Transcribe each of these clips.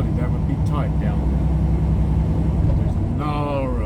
reality, that would be tight down there. There's no room.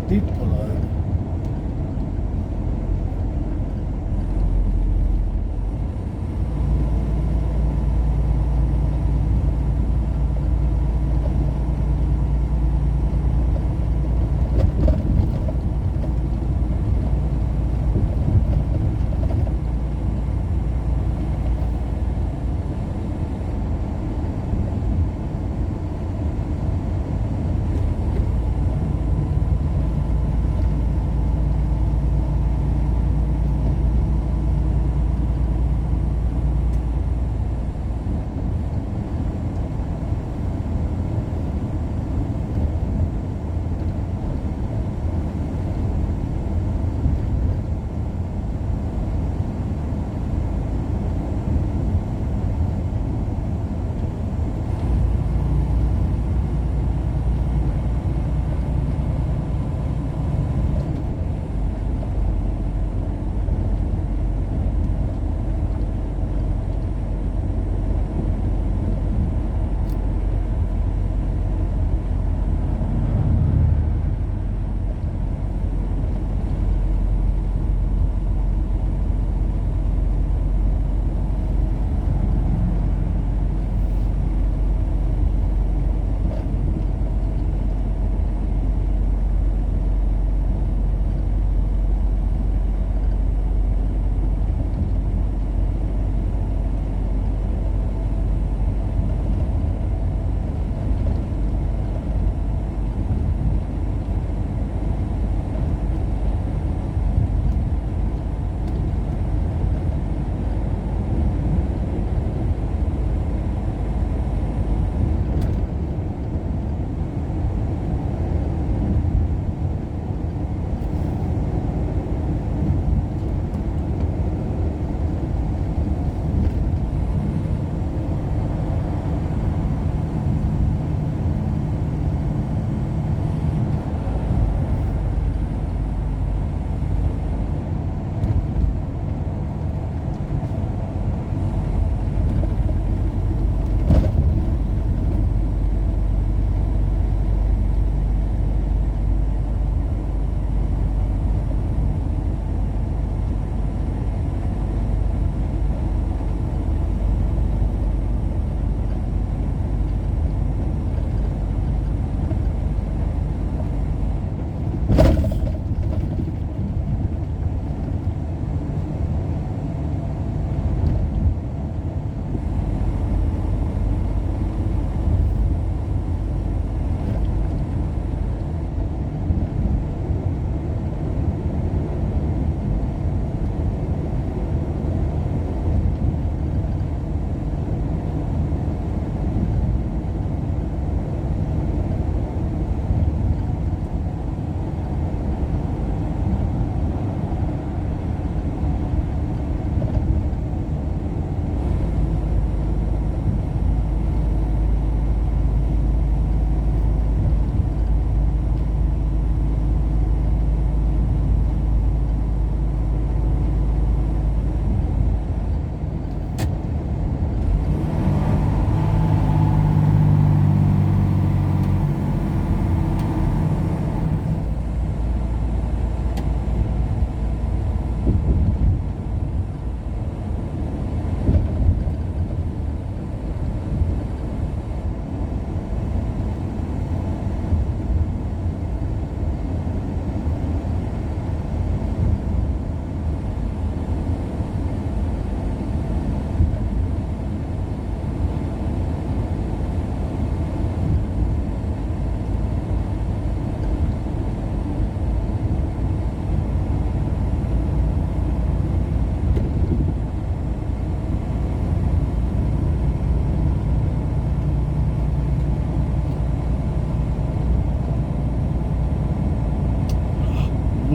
did pull over.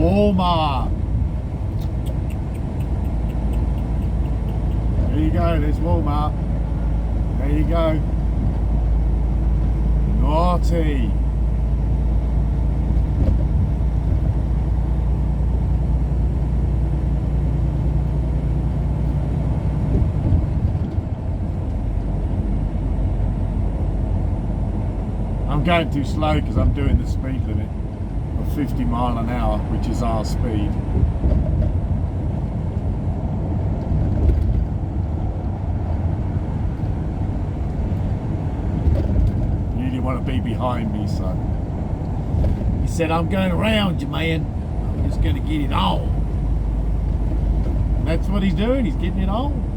Walmart. There you go, there's Walmart. There you go. Naughty. I'm going too slow because I'm doing the speed limit of 50 mile an hour, which is our speed. You didn't want to be behind me, so. He said, I'm going around you, man. I'm just going to get it on. And that's what he's doing, he's getting it on.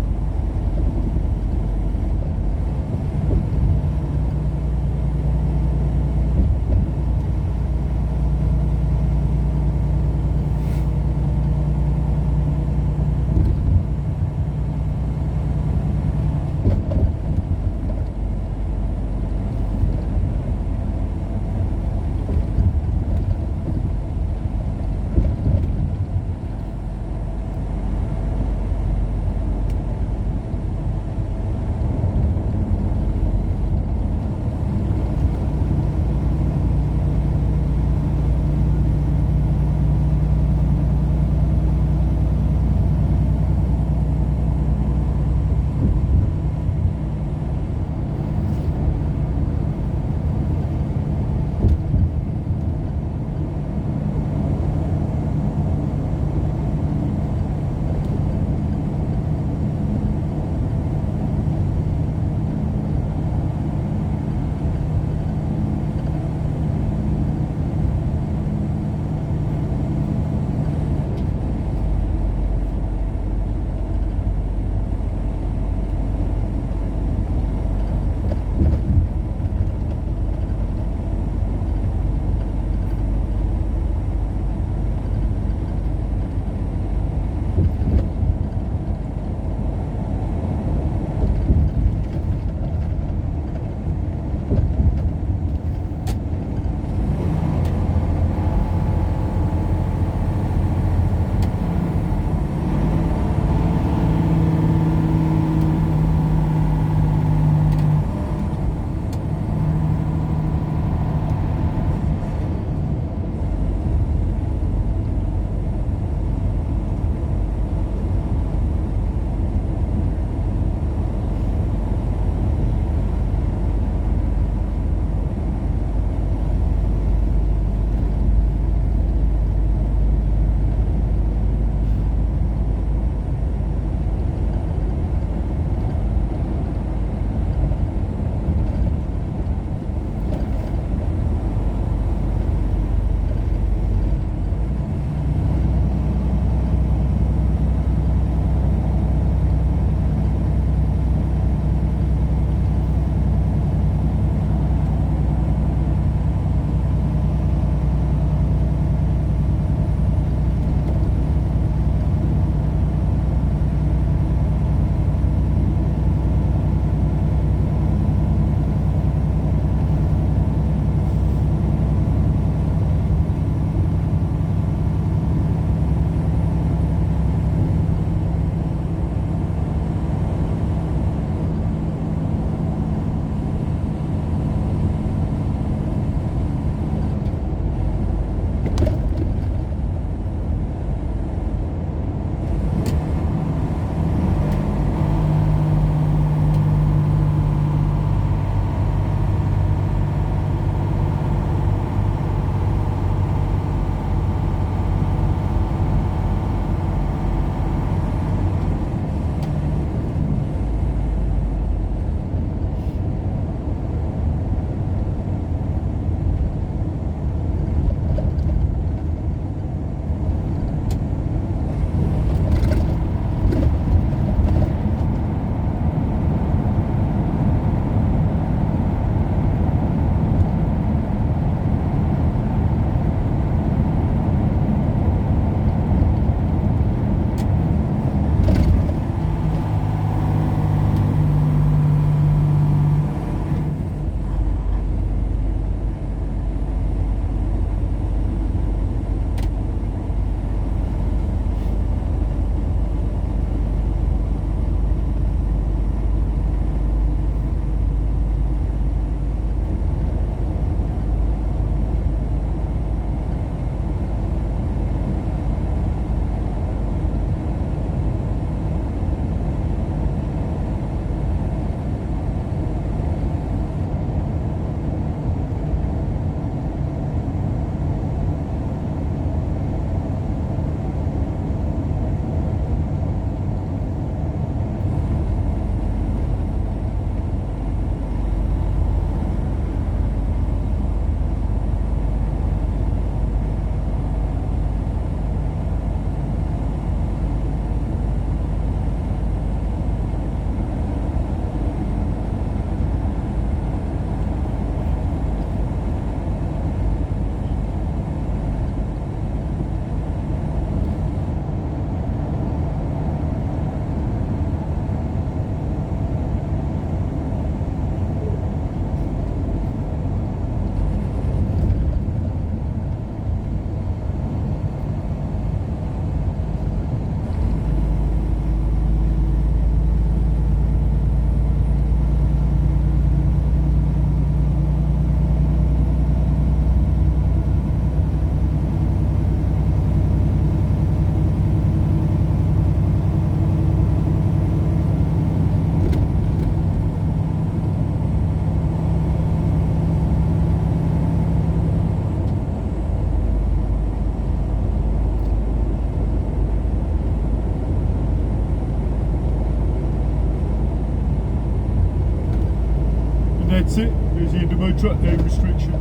truck name restriction.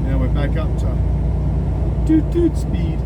Now we're back up to toot speed.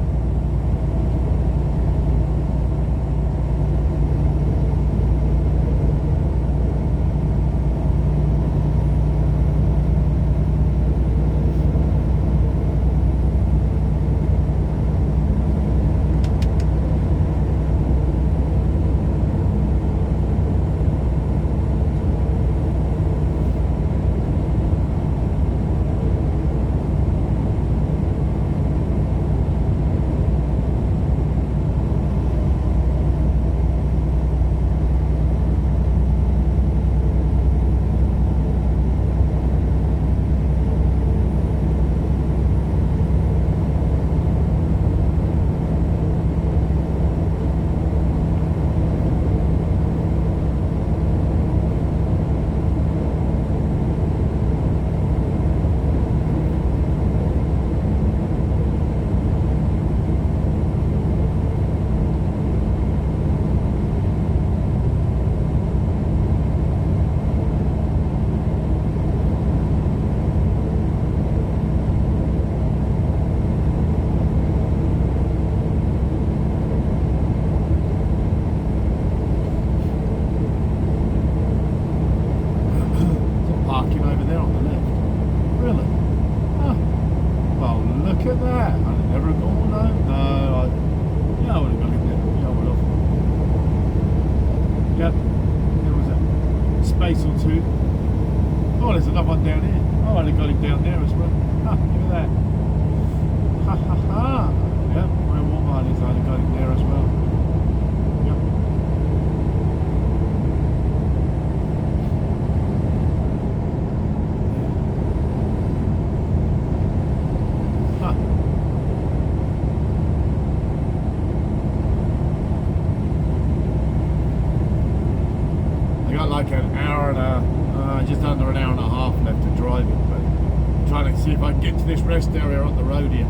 Like an hour and just under an hour and a half left to drive it, but I'm trying to see if I can get to this rest area on the road here.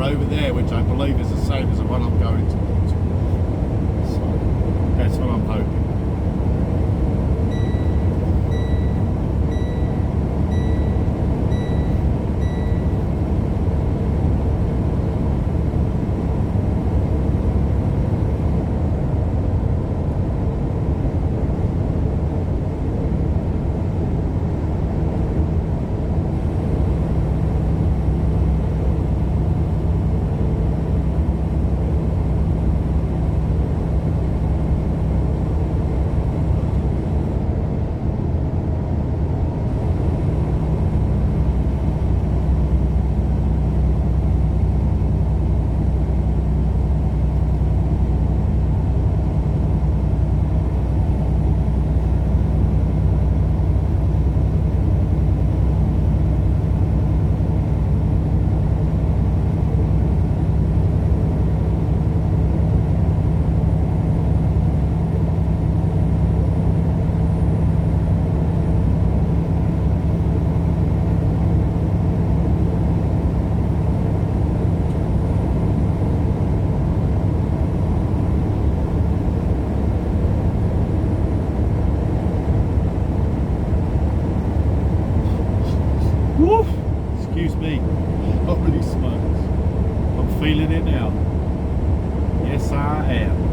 over there, which I believe is the same as the one I'm going towards. So that's what I'm hoping. Woof! Excuse me. Not really smoked. I'm feeling it now. Yes, I am.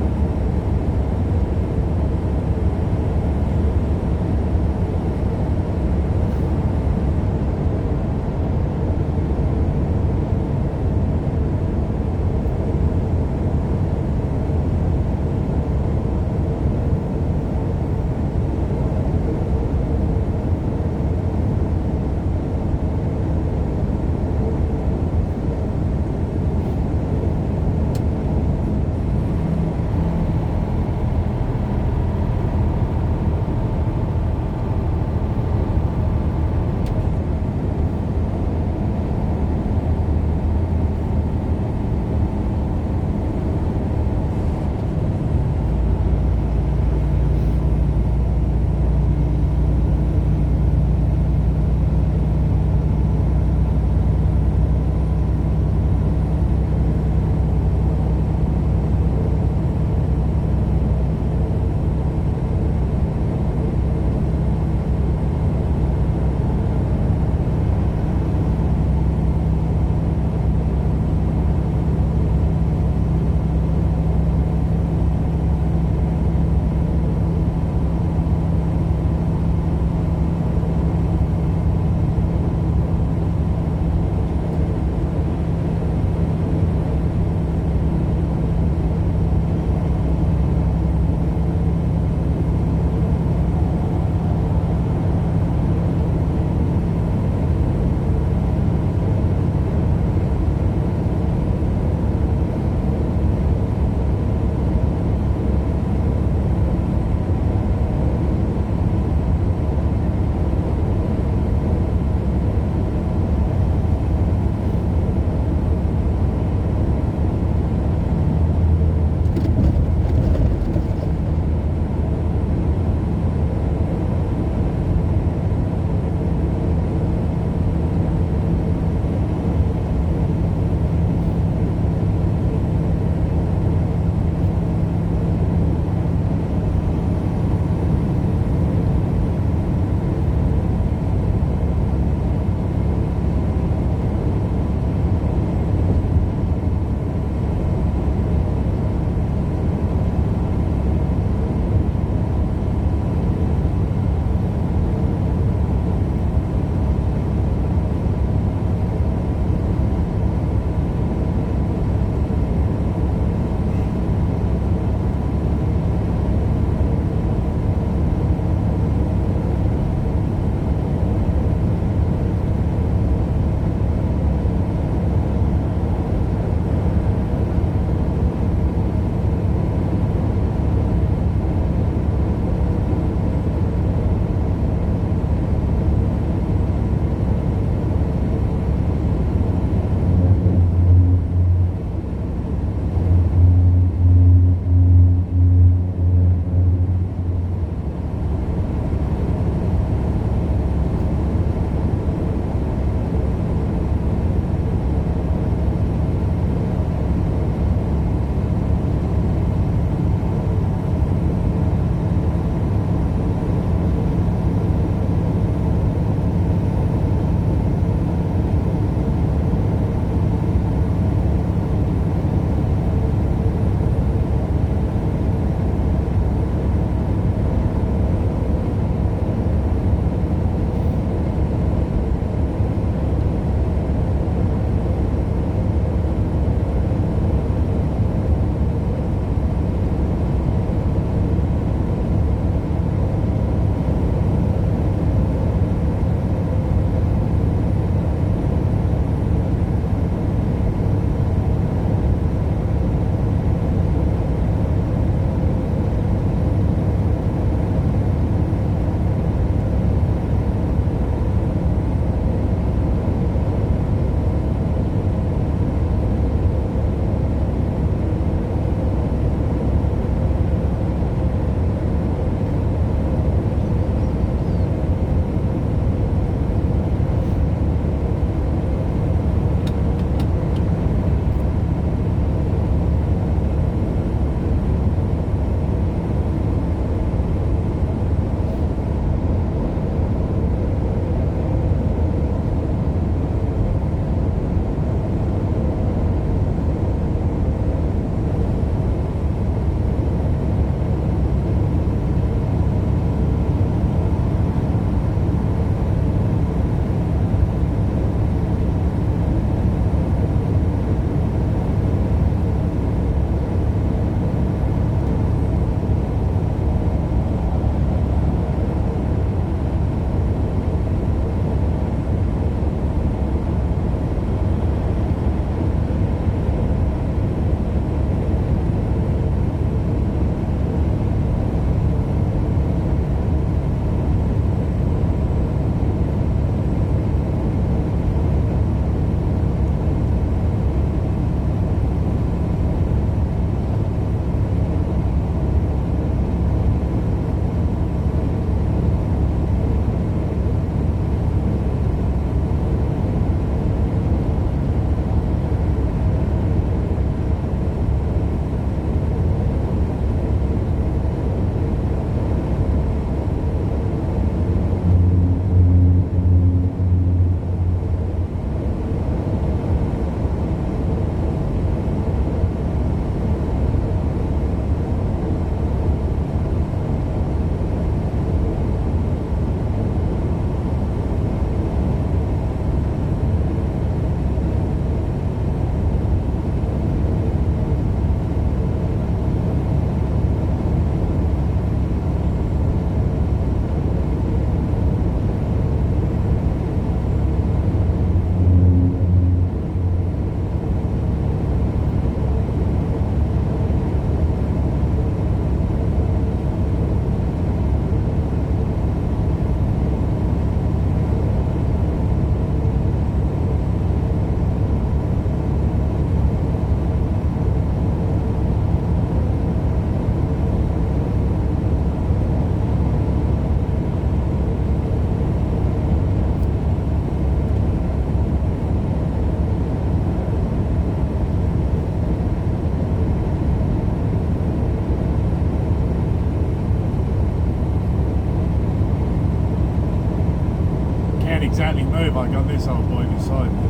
move, I got this old boy beside me.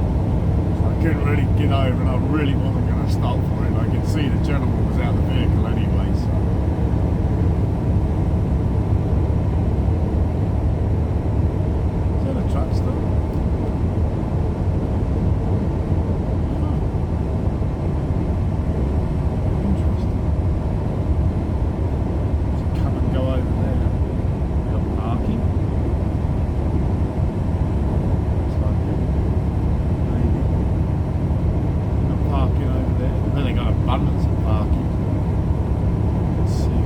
So I couldn't really get over and I really wasn't going to stop for it. I could see the gentleman was out of the vehicle anyway, so. Is that a truck stop? Huh. Interesting. Should come and go over there. Got parking. Looks like it. Maybe. Got parking over there. Then they got abundance of parking. Let's see.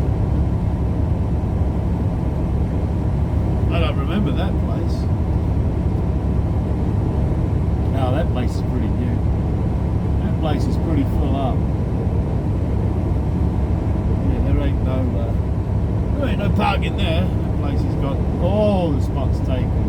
I don't remember that place. No, that place is pretty new. That place is pretty full up. Yeah, there ain't no parking there. That place has got all the spots taken.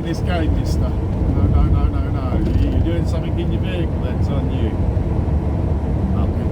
This game, mister. No. You're doing something in your vehicle, that's on you. Oh, good.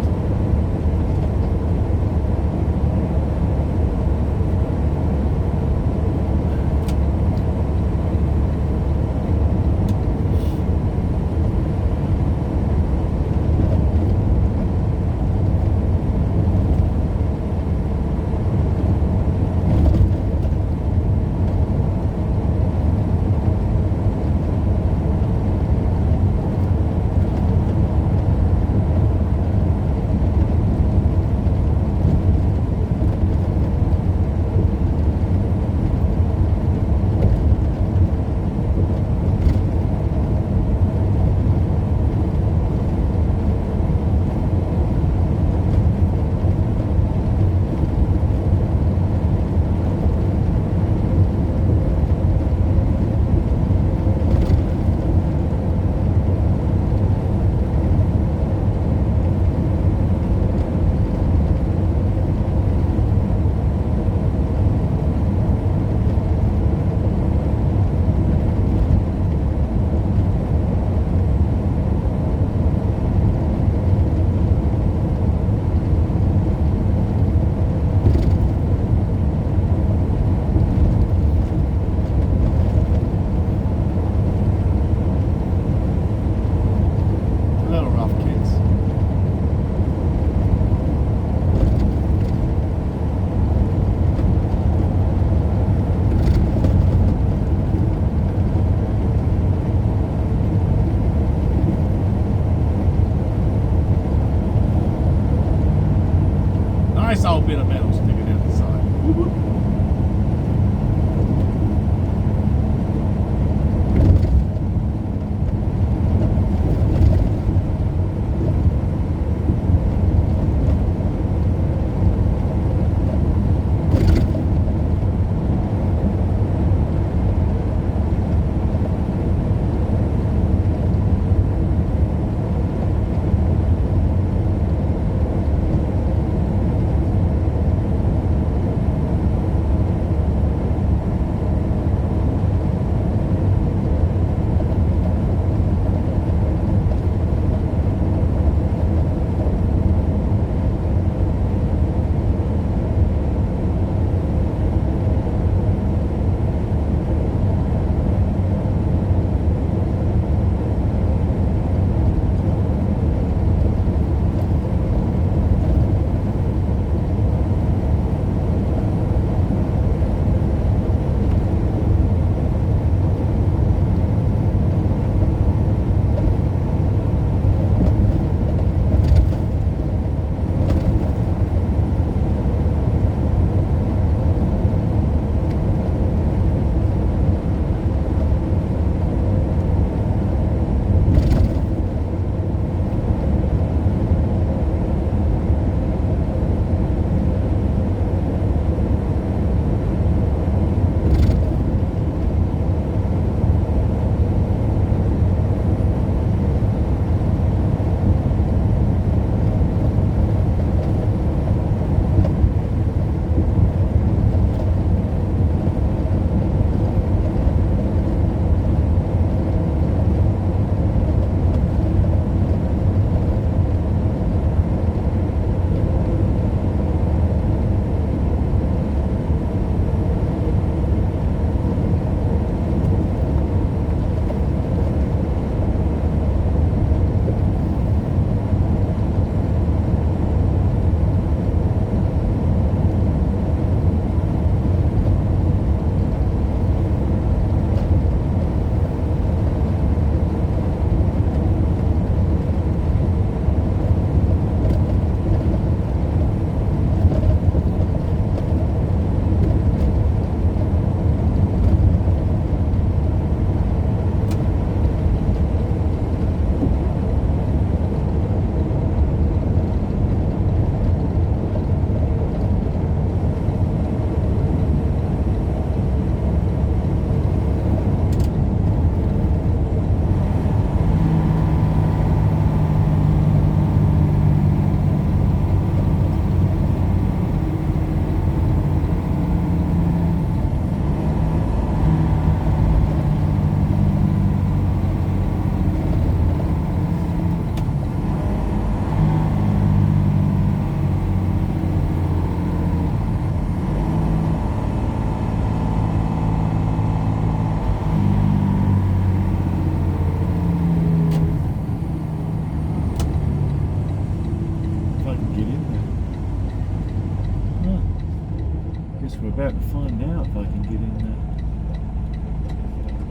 find out if I can get in there.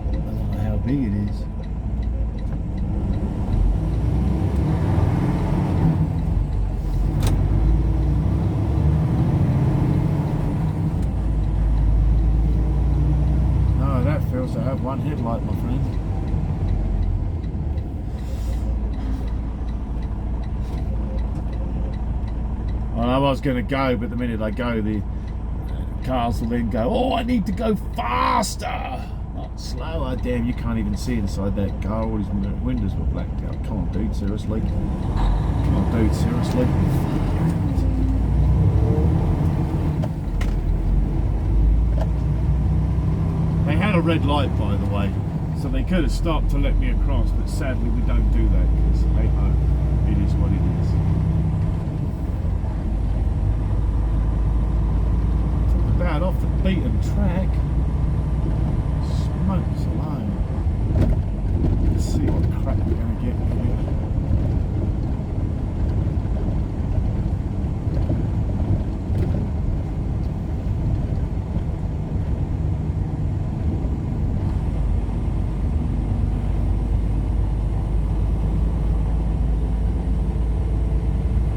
I don't know how big it is. No, that feels to have one headlight, my friend. I know I was going to go, but the minute I go, the cars will then go, oh, I need to go faster, not slower. Damn, you can't even see inside that car. All his windows were blacked out. Come on, dude, seriously. Come on, dude, seriously. They had a red light, by the way, so they could have stopped to let me across, but sadly we don't do that because, hey ho, it is what it is. About off the beaten track. Smokes alone. Let's see what crap we're going to get here.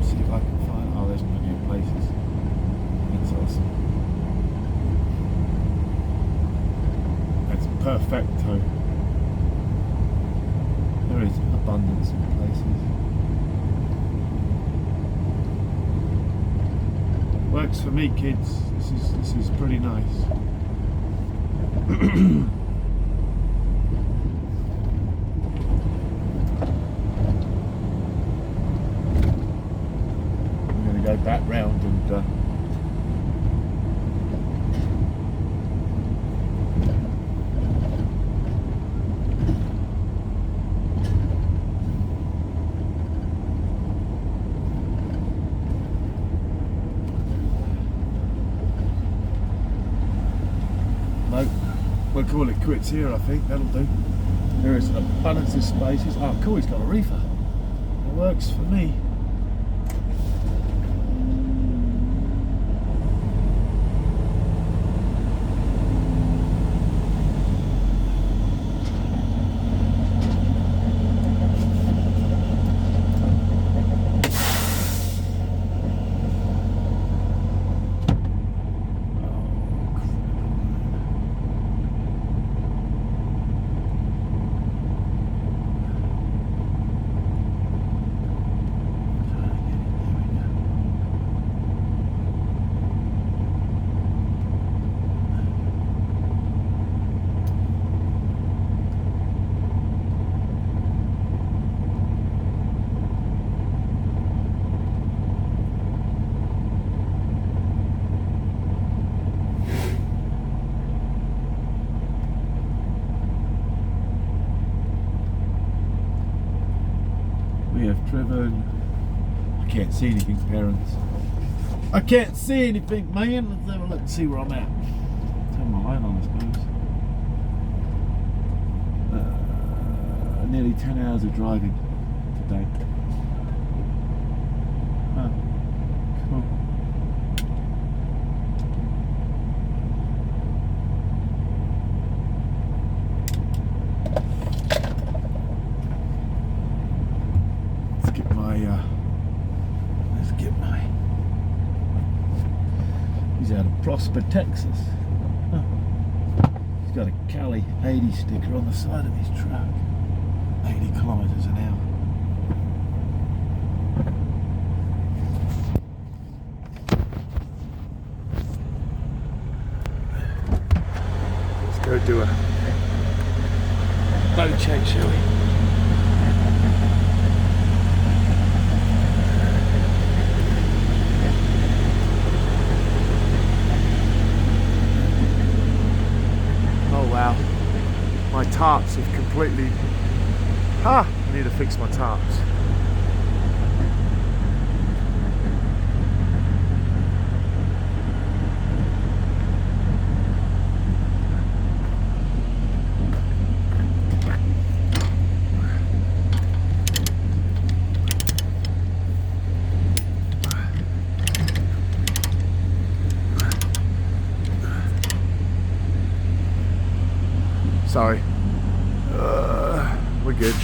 See if I can find. Oh, there's plenty of places. That's awesome. Perfecto. There is abundance of places. Works for me, kids. This is pretty nice. I'm going to go back round and we'll call it quits here, I think. That'll do. There is an abundance of spaces. Oh, cool, he's got a reefer. It works for me. We have driven. I can't see anything, parents. I can't see anything, man. Let's have a look and see where I'm at. Turn my light on, I suppose. Nearly 10 hours of driving today. Cool. He's out of Prosper, Texas. Huh. He's got a Cali 80 sticker on the side of his truck. 80 kilometers an hour. Let's go do a load check, shall we? Wow, my tarps have completely... I need to fix my tarps. Sorry. We're good.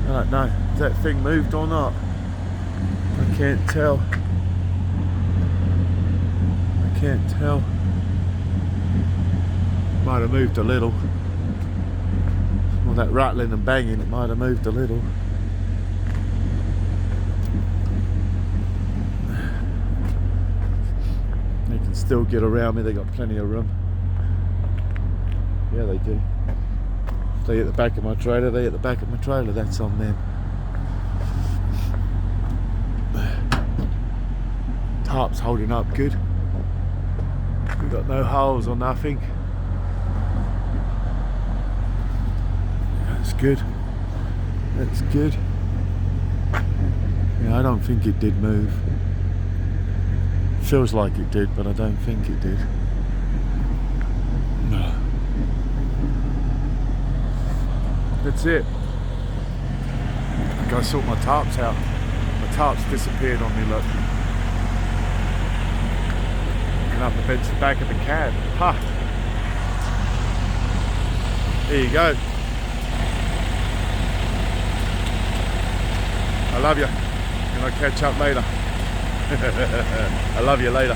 I don't know. Has that thing moved or not? I can't tell. I can't tell. Might have moved a little. All that rattling and banging, it might have moved a little. They can still get around me, they got plenty of room. Yeah, they do. If they hit the back of my trailer, they hit the back of my trailer, that's on them. Tarp's holding up good. We've got no holes or nothing. That's good. That's good. Yeah, I don't think it did move. Feels like it did, but I don't think it did. No. That's it. I gotta sort my tarps out. My tarps disappeared on me, look. And up against the back of the cab. Ha! There you go. I love you. And I'll catch up later. I love you later.